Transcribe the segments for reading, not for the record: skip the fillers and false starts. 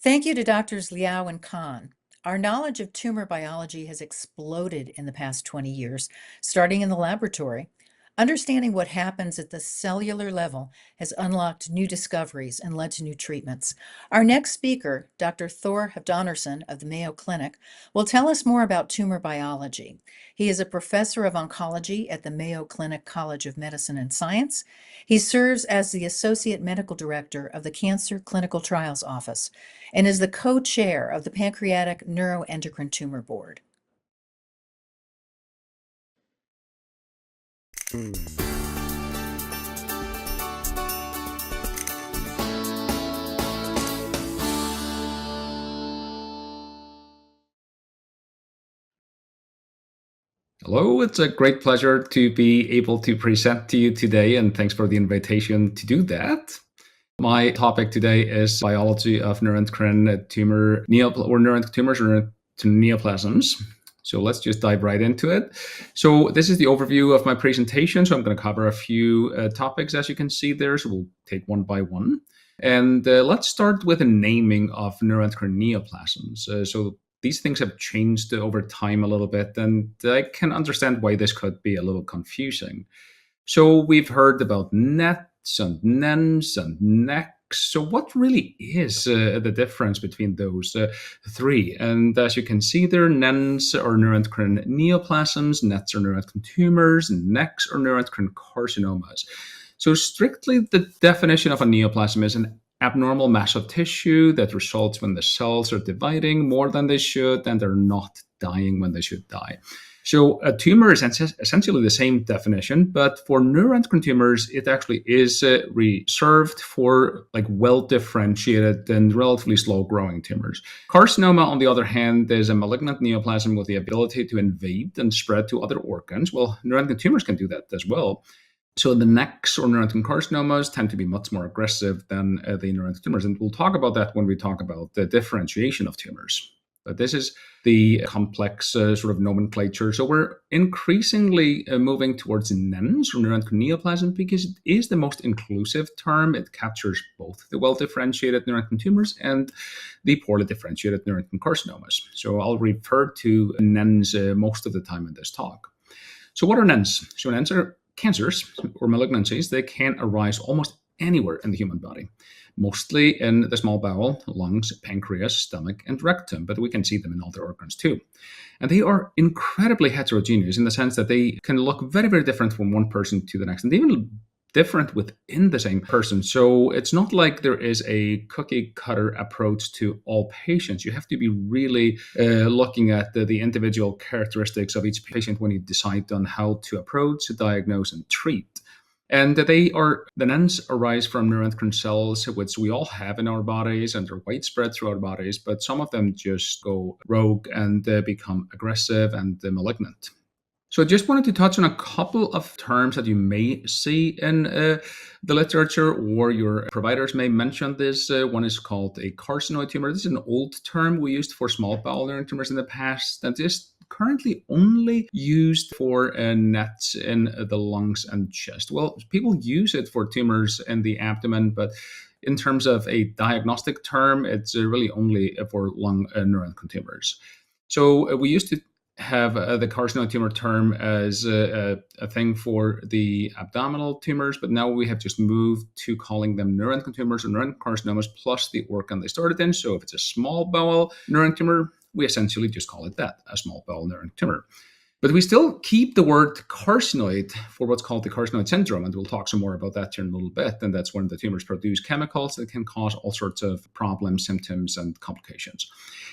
Thank you to Doctors Liao and Khan. Our knowledge of tumor biology has exploded in the past 20 years, starting in the laboratory. Understanding what happens at the cellular level has unlocked new discoveries and led to new treatments. Our next speaker, Dr. Thor Halfdanarson of the Mayo Clinic, will tell us more about tumor biology. He is a professor of oncology at the Mayo Clinic College of Medicine and Science. He serves as the Associate Medical Director of the Cancer Clinical Trials Office and is the co-chair of the Pancreatic Neuroendocrine Tumor Board. Hello, it's a great pleasure to be able to present to you today, and thanks for the invitation to do that. My topic today is biology of neuroendocrine tumor or neuroendocrine tumors or neoplasms. So let's just dive right into it. So this is the overview of my presentation. So I'm going to cover a few topics, as you can see there. So we'll take one by one. And let's start with the naming of neuroendocrine neoplasms. So these things have changed over time a little bit, and I can understand why this could be a little confusing. So we've heard about NETs and NENs and NECs. So what really is the difference between those three? And as you can see there, NENs are neuroendocrine neoplasms, NETs are neuroendocrine tumors, and NECs are neuroendocrine carcinomas. So strictly, the definition of a neoplasm is an abnormal mass of tissue that results when the cells are dividing more than they should and they're not dying when they should die. So a tumor is essentially the same definition, but for neuroendocrine tumors, it actually is reserved for well-differentiated and relatively slow-growing tumors. Carcinoma, on the other hand, is a malignant neoplasm with the ability to invade and spread to other organs. Well, neuroendocrine tumors can do that as well. So the NECs or neuroendocrine carcinomas tend to be much more aggressive than the neuroendocrine tumors. And we'll talk about that when we talk about the differentiation of tumors. But this is the complex sort of nomenclature. So we're increasingly moving towards NENs or neuroendocrine neoplasm because it is the most inclusive term. It captures both the well-differentiated neuroendocrine tumors and the poorly differentiated neuroendocrine carcinomas. So I'll refer to NENs most of the time in this talk. So what are NENs? So NENs are cancers or malignancies. They can arise almost anywhere in the human body, mostly in the small bowel, lungs, pancreas, stomach, and rectum, but we can see them in other organs too. And they are incredibly heterogeneous in the sense that they can look very, very different from one person to the next, and even different within the same person. So it's not like there is a cookie cutter approach to all patients. You have to be really looking at the individual characteristics of each patient when you decide on how to approach, diagnose, and treat. And the NENs arise from neuroendocrine cells, which we all have in our bodies, and they're widespread through our bodies, but some of them just go rogue and become aggressive and malignant. So I just wanted to touch on a couple of terms that you may see in the literature, or your providers may mention this. One is called a carcinoid tumor. This is an old term we used for small bowel neuroendocrine tumors in the past, and is currently only used for NETs in the lungs and chest. Well, people use it for tumors in the abdomen, but in terms of a diagnostic term, it's really only for lung neuroendocrine tumors. So we used to have the carcinoid tumor term as a thing for the abdominal tumors, but now we have just moved to calling them neuroendocrine tumors or neuroendocrine carcinomas plus the organ they started in. So if it's a small bowel neuroendocrine tumor, we essentially just call it that, a small bowel neuroendocrine tumor. But we still keep the word carcinoid for what's called the carcinoid syndrome, and we'll talk some more about that here in a little bit. And that's when the tumors produce chemicals that can cause all sorts of problems, symptoms, and complications.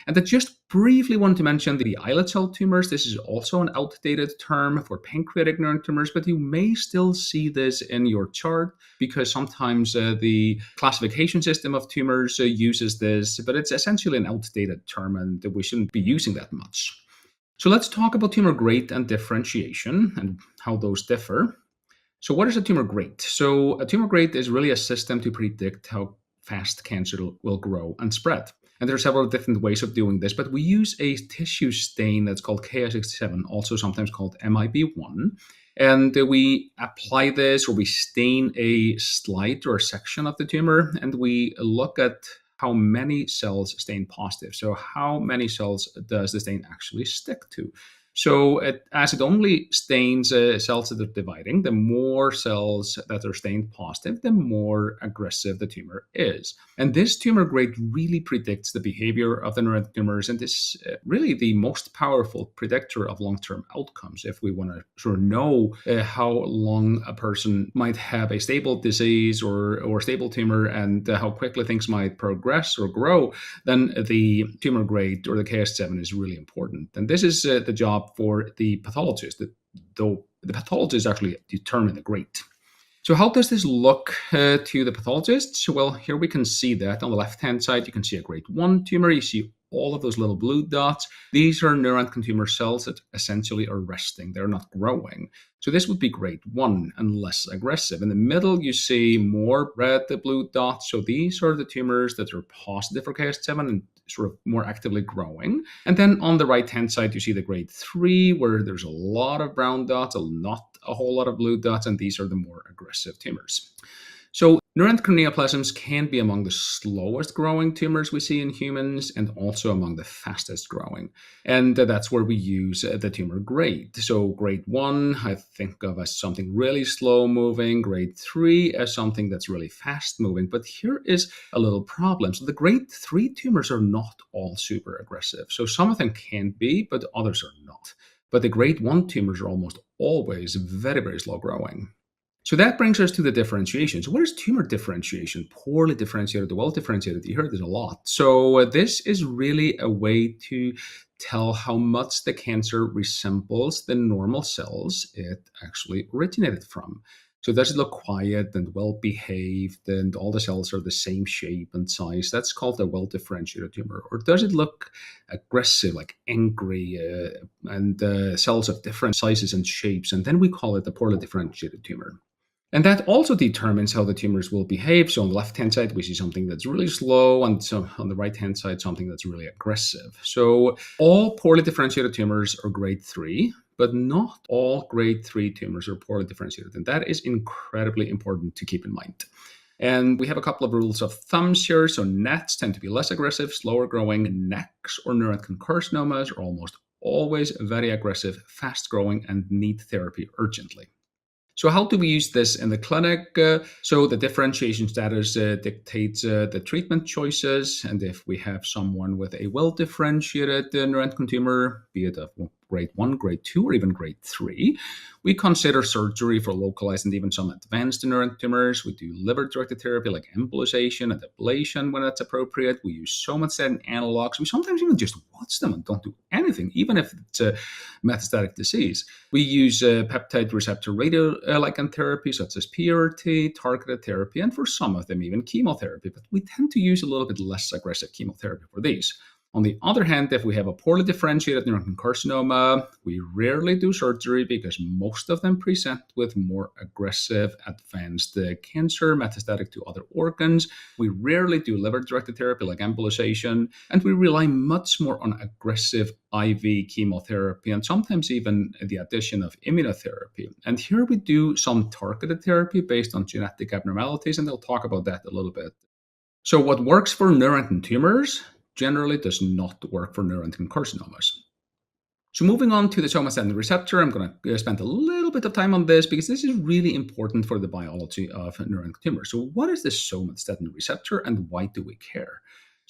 And I just briefly want to mention the islet cell tumors. This is also an outdated term for pancreatic neuroendocrine tumors, but you may still see this in your chart because sometimes the classification system of tumors uses this, but it's essentially an outdated term, and we shouldn't be using that much. So let's talk about tumor grade and differentiation and how those differ. So what is a tumor grade? So a tumor grade is really a system to predict how fast cancer will grow and spread. And there are several different ways of doing this, but we use a tissue stain that's called Ki67, also sometimes called MIB1. And we apply this, or we stain a slice or a section of the tumor, and we look at how many cells stain positive. So how many cells does the stain actually stick to? So as it only stains cells that are dividing, the more cells that are stained positive, the more aggressive the tumor is. And this tumor grade really predicts the behavior of the neuroendocrine tumors, and is really the most powerful predictor of long-term outcomes. If we want to sort of know how long a person might have a stable disease or stable tumor, and how quickly things might progress or grow, then the tumor grade or the KS7 is really important. And this is the job for the pathologist, though the pathologists actually determine the grade. So how does this look to the pathologists? Well, here we can see that on the left-hand side, you can see a grade 1 tumor. You see all of those little blue dots. These are neuroendocrine tumor cells that essentially are resting. They're not growing. So this would be grade 1 and less aggressive. In the middle, you see more red, the blue dots. So these are the tumors that are positive for KS7 and sort of more actively growing. And then on the right-hand side, you see the grade 3, where there's a lot of brown dots, not a whole lot of blue dots, and these are the more aggressive tumors. So neuroendocrine neoplasms can be among the slowest growing tumors we see in humans, and also among the fastest growing. And that's where we use the tumor grade. So grade 1, I think of as something really slow moving, grade 3 as something that's really fast moving. But here is a little problem. So the grade 3 tumors are not all super aggressive. So some of them can be, but others are not. But the grade 1 tumors are almost always very, very slow growing. So that brings us to the differentiation. So what is tumor differentiation? Poorly differentiated to well differentiated. You heard this a lot. So this is really a way to tell how much the cancer resembles the normal cells it actually originated from. So does it look quiet and well-behaved and all the cells are the same shape and size? That's called a well-differentiated tumor. Or does it look aggressive, like angry, and cells of different sizes and shapes? And then we call it a poorly differentiated tumor. And that also determines how the tumors will behave. So on the left-hand side, we see something that's really slow, and so on the right-hand side, something that's really aggressive. So all poorly differentiated tumors are grade 3, but not all grade 3 tumors are poorly differentiated. And that is incredibly important to keep in mind. And we have a couple of rules of thumbs here. So NETs tend to be less aggressive, slower growing. NECs or neuroendocrine carcinomas are almost always very aggressive, fast growing, and need therapy urgently. So how do we use this in the clinic? So the differentiation status dictates the treatment choices. And if we have someone with a well-differentiated neuroendocrine tumor, be it of grade 1, grade 2, or even grade 3, we consider surgery for localized and even some advanced neuroendocrine tumors. We do liver-directed therapy like embolization and ablation when that's appropriate. We use somatostatin analogs. We sometimes even just watch them and don't do anything, even if it's a metastatic disease. We use peptide receptor radioligand therapy, such as PRT, targeted therapy, and for some of them, even chemotherapy. But we tend to use a little bit less aggressive chemotherapy for these. On the other hand, if we have a poorly differentiated neuroendocrine carcinoma, we rarely do surgery because most of them present with more aggressive, advanced cancer metastatic to other organs. We rarely do liver-directed therapy like embolization, and we rely much more on aggressive IV chemotherapy and sometimes even the addition of immunotherapy. And here we do some targeted therapy based on genetic abnormalities, and I'll talk about that a little bit. So what works for neuroendocrine tumors generally does not work for neuroendocrine carcinomas. So moving on to the somatostatin receptor, I'm going to spend a little bit of time on this because this is really important for the biology of neuroendocrine tumors. So what is the somatostatin receptor and why do we care?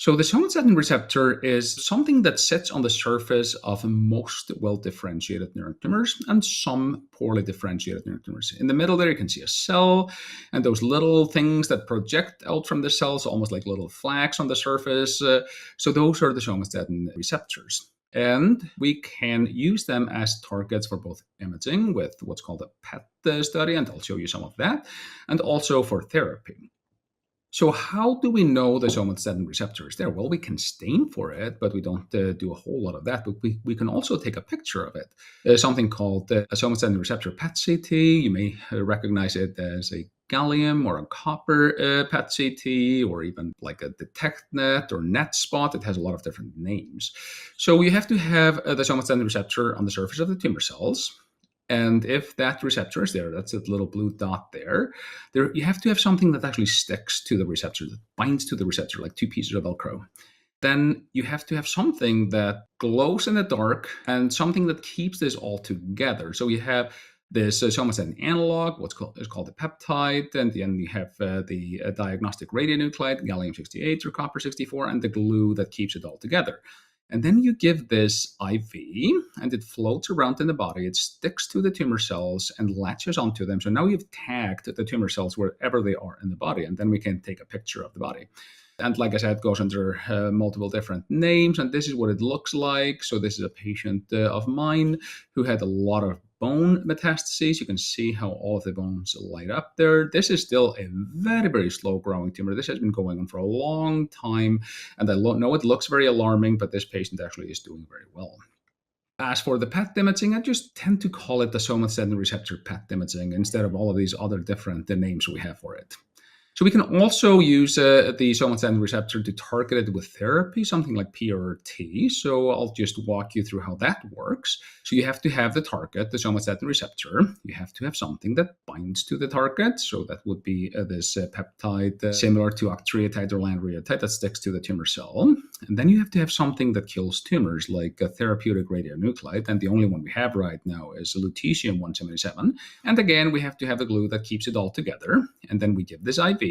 So the somatostatin receptor is something that sits on the surface of most well-differentiated neuroendocrine tumors and some poorly differentiated neuroendocrine tumors. In the middle there, you can see a cell and those little things that project out from the cells, almost like little flags on the surface. So those are the somatostatin receptors. And we can use them as targets for both imaging with what's called a PET study, and I'll show you some of that, and also for therapy. So how do we know the somatostatin receptor is there? Well, we can stain for it, but we don't do a whole lot of that. But we can also take a picture of it. Something called a somatostatin receptor PET-CT. You may recognize it as a gallium or a copper PET-CT, or even like a DetectNet or NetSpot. It has a lot of different names. So you have to have the somatostatin receptor on the surface of the tumor cells. And if that receptor is there, that's that little blue dot there, you have to have something that actually sticks to the receptor, that binds to the receptor, like two pieces of Velcro. Then you have to have something that glows in the dark and something that keeps this all together. So you have this somatostatin analog, what's called the peptide, and then you have the diagnostic radionuclide, gallium-68 or copper-64, and the glue that keeps it all together. And then you give this IV, and it floats around in the body. It sticks to the tumor cells and latches onto them. So now you've tagged the tumor cells wherever they are in the body, and then we can take a picture of the body. And like I said, it goes under multiple different names, and this is what it looks like. So this is a patient of mine who had a lot of bone metastases. You can see how all of the bones light up there. This is still a very, very slow growing tumor. This has been going on for a long time, and I know it looks very alarming, but this patient actually is doing very well. As for the PET imaging, I just tend to call it the somatostatin receptor PET imaging instead of all of these other different names we have for it. So we can also use the somatostatin receptor to target it with therapy, something like PRT. So I'll just walk you through how that works. So you have to have the target, the somatostatin receptor. You have to have something that binds to the target. So that would be this peptide similar to octreotide or lanreotide that sticks to the tumor cell. And then you have to have something that kills tumors, like a therapeutic radionuclide. And the only one we have right now is lutetium-177. And again, we have to have a glue that keeps it all together. And then we give this IV.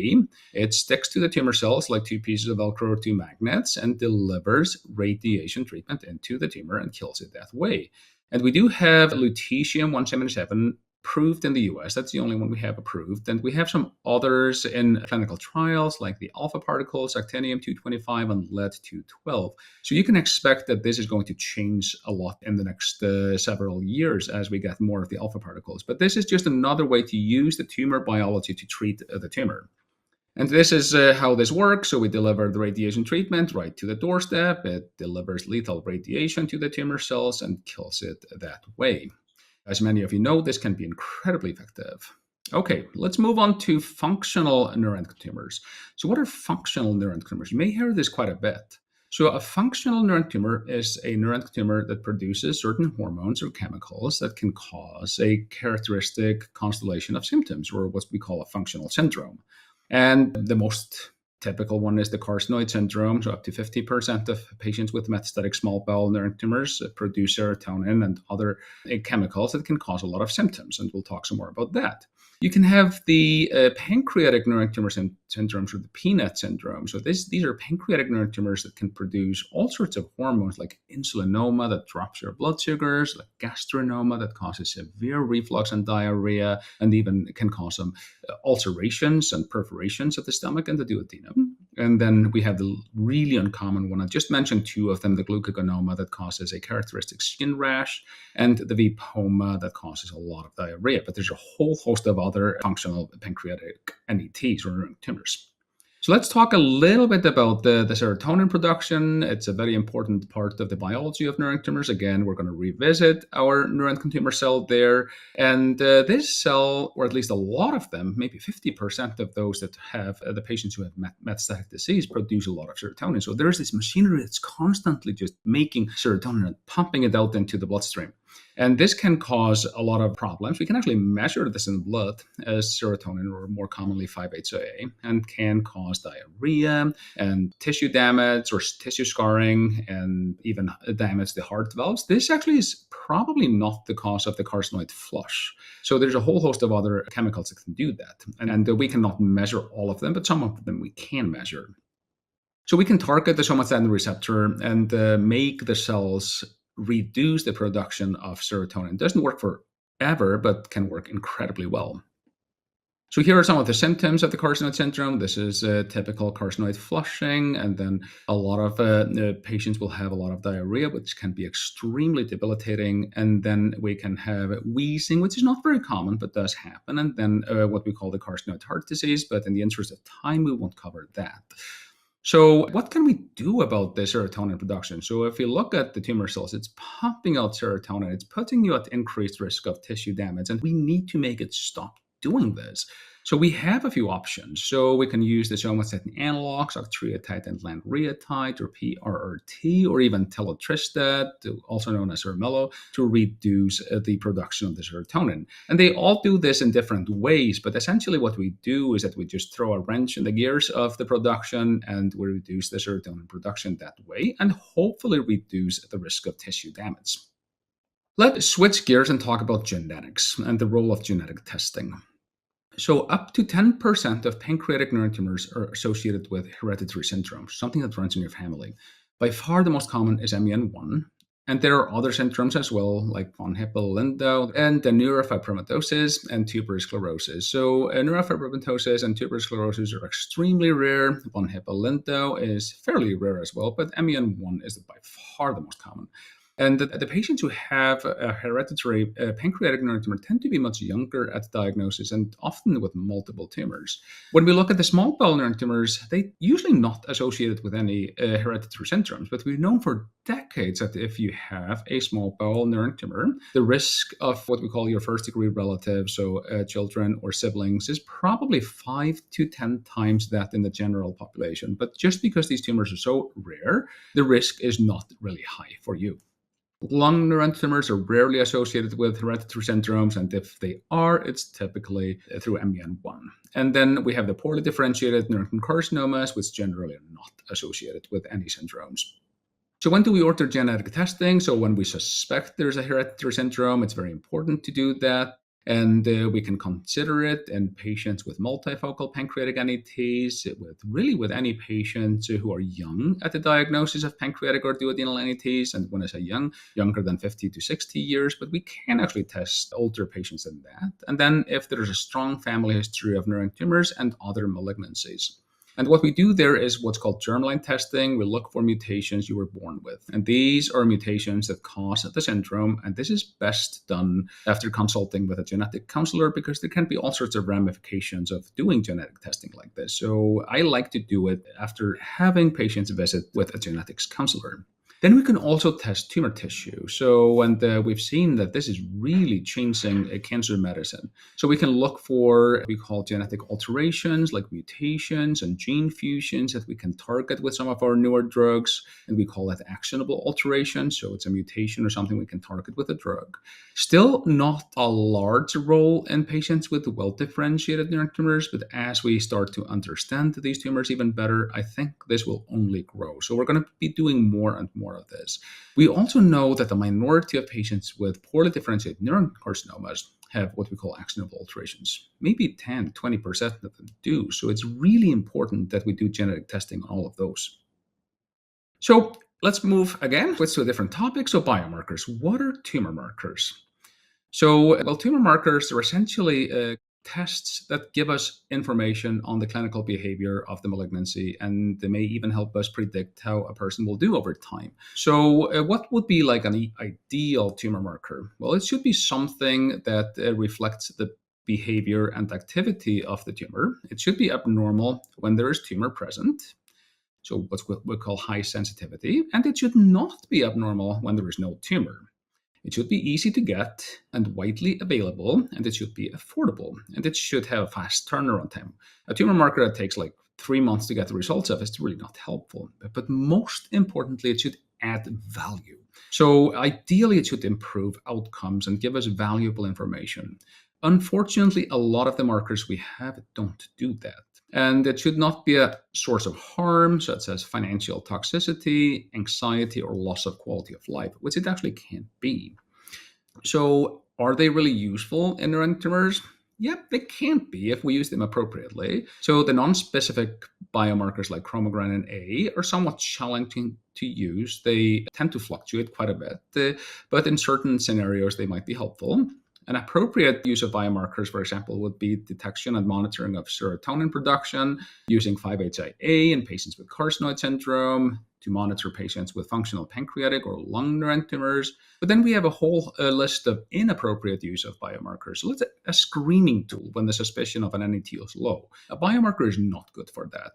It sticks to the tumor cells like two pieces of Velcro or two magnets and delivers radiation treatment into the tumor and kills it that way. And we do have lutetium-177 approved in the US. That's the only one we have approved. And we have some others in clinical trials like the alpha particles, actinium-225 and lead-212. So you can expect that this is going to change a lot in the next several years as we get more of the alpha particles. But this is just another way to use the tumor biology to treat the tumor. And this is how this works. So we deliver the radiation treatment right to the doorstep. It delivers lethal radiation to the tumor cells and kills it that way. As many of you know, this can be incredibly effective. Okay, let's move on to functional neuroendocrine tumors. So what are functional neuroendocrine tumors? You may hear this quite a bit. So a functional neuroendocrine tumor is a neuroendocrine tumor that produces certain hormones or chemicals that can cause a characteristic constellation of symptoms, or what we call a functional syndrome. And the most typical one is the carcinoid syndrome. So up to 50% of patients with metastatic small bowel neuroendocrine tumors produce serotonin and other chemicals that can cause a lot of symptoms. And we'll talk some more about that. You can have the pancreatic neuroendocrine tumor syndromes, or the PNET syndrome. So these are pancreatic neuroendocrine tumors that can produce all sorts of hormones like insulinoma that drops your blood sugars, like gastrinoma that causes severe reflux and diarrhea, and even can cause some ulcerations and perforations of the stomach and the duodenum. And then we have the really uncommon one. I just mentioned two of them, the glucagonoma that causes a characteristic skin rash, and the vipoma that causes a lot of diarrhea. But there's a whole host of other functional pancreatic NETs or tumors. So let's talk a little bit about the serotonin production. It's a very important part of the biology of neuroendocrine tumors. Again, we're going to revisit our neuroendocrine tumor cell there. And this cell, or at least a lot of them, maybe 50% of those that have the patients who have metastatic disease produce a lot of serotonin. So there's this machinery that's constantly just making serotonin and pumping it out into the bloodstream. And this can cause a lot of problems. We can actually measure this in blood as serotonin, or more commonly 5-HT, and can cause diarrhea and tissue damage or tissue scarring and even damage the heart valves. This actually is probably not the cause of the carcinoid flush. So there's a whole host of other chemicals that can do that. And we cannot measure all of them, but some of them we can measure. So we can target the somatostatin receptor and make the cells reduce the production of serotonin. It doesn't work forever, but can work incredibly well. So here are some of the symptoms of the carcinoid syndrome. This is typical carcinoid flushing, and then a lot of patients will have a lot of diarrhea, which can be extremely debilitating. And then we can have wheezing, which is not very common, but does happen. And then what we call the carcinoid heart disease, but in the interest of time, we won't cover that. So what can we do about the serotonin production? So if you look at the tumor cells, it's pumping out serotonin. It's putting you at increased risk of tissue damage, and we need to make it stop doing this. So we have a few options. So we can use the somatostatin analogs, octreotide and lanreotide, or PRRT, or even telotristat, also known as Ermelo, to reduce the production of the serotonin. And they all do this in different ways, but essentially what we do is that we just throw a wrench in the gears of the production, and we reduce the serotonin production that way, and hopefully reduce the risk of tissue damage. Let's switch gears and talk about genetics and the role of genetic testing. So, up to 10% of pancreatic neuron tumors are associated with hereditary syndromes, something that runs in your family. By far, the most common is MEN1. And there are other syndromes as well, like von Hippel-Lindau and the neurofibromatosis and tuberous sclerosis. So, neurofibromatosis and tuberous sclerosis are extremely rare. Von Hippel-Lindau is fairly rare as well, but MEN1 is by far the most common. And the patients who have a hereditary pancreatic neuron tumor tend to be much younger at diagnosis and often with multiple tumors. When we look at the small bowel neuron tumors, they usually not associated with any hereditary syndromes, but we've known for decades that if you have a small bowel neuron tumor, the risk of what we call your first degree relatives, so children or siblings, is probably 5 to 10 times that in the general population. But just because these tumors are so rare, the risk is not really high for you. Lung neuron tumors are rarely associated with hereditary syndromes, and if they are, it's typically through MEN1. And then we have the poorly differentiated neuroendocrine carcinomas, which generally are not associated with any syndromes. So when do we order genetic testing? So when we suspect there's a hereditary syndrome, it's very important to do that. And we can consider it in patients with multifocal pancreatic NETs, with any patients who are young at the diagnosis of pancreatic or duodenal NETs. And when I say young, younger than 50 to 60 years, but we can actually test older patients than that. And then if there's a strong family history of neuron tumors and other malignancies. And what we do there is what's called germline testing. We look for mutations you were born with. And these are mutations that cause the syndrome. And this is best done after consulting with a genetic counselor, because there can be all sorts of ramifications of doing genetic testing like this. So I like to do it after having patients visit with a genetics counselor. Then we can also test tumor tissue. We've seen that this is really changing cancer medicine. So we can look for what we call genetic alterations like mutations and gene fusions that we can target with some of our newer drugs. And we call that actionable alterations. So it's a mutation or something we can target with a drug. Still not a large role in patients with well-differentiated neuron tumors, but as we start to understand these tumors even better, I think this will only grow. So we're going to be doing more and more of this. We also know that the minority of patients with poorly differentiated neuron carcinomas have what we call actionable alterations. Maybe 10, 20% of them do. So it's really important that we do genetic testing on all of those. So let's move again, switch to a different topic. So biomarkers. What are tumor markers? So, tumor markers are essentially tests that give us information on the clinical behavior of the malignancy, and they may even help us predict how a person will do over time. So, what would be like an ideal tumor marker? Well, it should be something that reflects the behavior and activity of the tumor. It should be abnormal when there is tumor present. So, what we call high sensitivity, and it should not be abnormal when there is no tumor. It should be easy to get and widely available, and it should be affordable, and it should have a fast turnaround time. A tumor marker that takes like 3 months to get the results of is really not helpful. But most importantly, it should add value. So ideally, it should improve outcomes and give us valuable information. Unfortunately, a lot of the markers we have don't do that. And it should not be a source of harm, such as financial toxicity, anxiety, or loss of quality of life, which it actually can't be. So, are they really useful in neuron tumors? Yep, they can be if we use them appropriately. So, the non-specific biomarkers like chromogranin A are somewhat challenging to use. They tend to fluctuate quite a bit, but in certain scenarios, they might be helpful. An appropriate use of biomarkers, for example, would be detection and monitoring of serotonin production using 5-HIA in patients with carcinoid syndrome to monitor patients with functional pancreatic or lung neuron tumors. But then we have a whole list of inappropriate use of biomarkers. So let's say a screening tool when the suspicion of an NET is low. A biomarker is not good for that.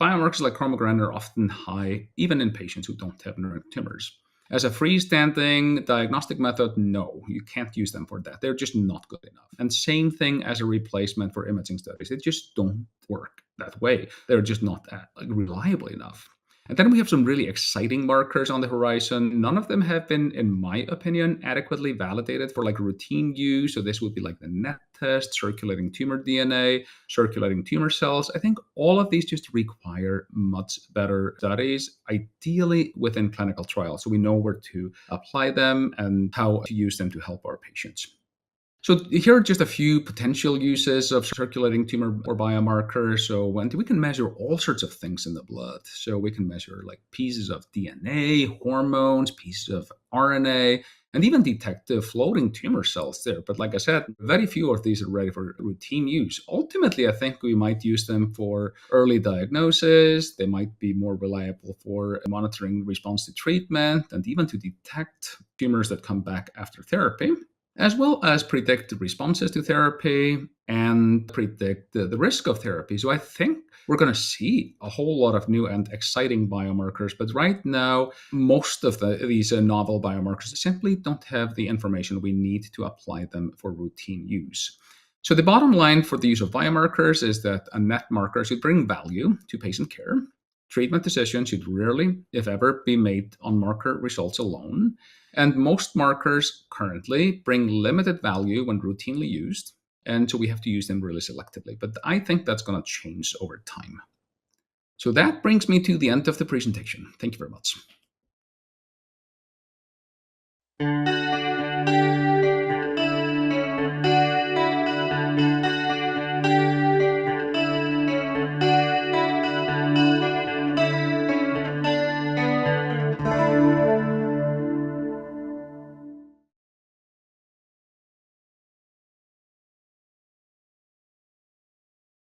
Biomarkers like chromogranin are often high, even in patients who don't have neuron tumors. As a freestanding diagnostic method, no, you can't use them for that. They're just not good enough. And same thing as a replacement for imaging studies. They just don't work that way. They're just not reliable enough. And then we have some really exciting markers on the horizon. None of them have been, in my opinion, adequately validated for routine use. So this would be like the NET test, circulating tumor DNA, circulating tumor cells. I think all of these just require much better studies, ideally within clinical trials, so we know where to apply them and how to use them to help our patients. So here are just a few potential uses of circulating tumor or biomarkers. So we can measure all sorts of things in the blood. So we can measure pieces of DNA, hormones, pieces of RNA, and even detect the floating tumor cells there. But like I said, very few of these are ready for routine use. Ultimately, I think we might use them for early diagnosis. They might be more reliable for monitoring response to treatment and even to detect tumors that come back after therapy, as well as predict responses to therapy and predict the risk of therapy. So I think we're going to see a whole lot of new and exciting biomarkers. But right now, most of these novel biomarkers simply don't have the information we need to apply them for routine use. So the bottom line for the use of biomarkers is that a net marker should bring value to patient care. Treatment decisions should rarely, if ever, be made on marker results alone. And most markers currently bring limited value when routinely used. And so we have to use them really selectively. But I think that's going to change over time. So that brings me to the end of the presentation. Thank you very much.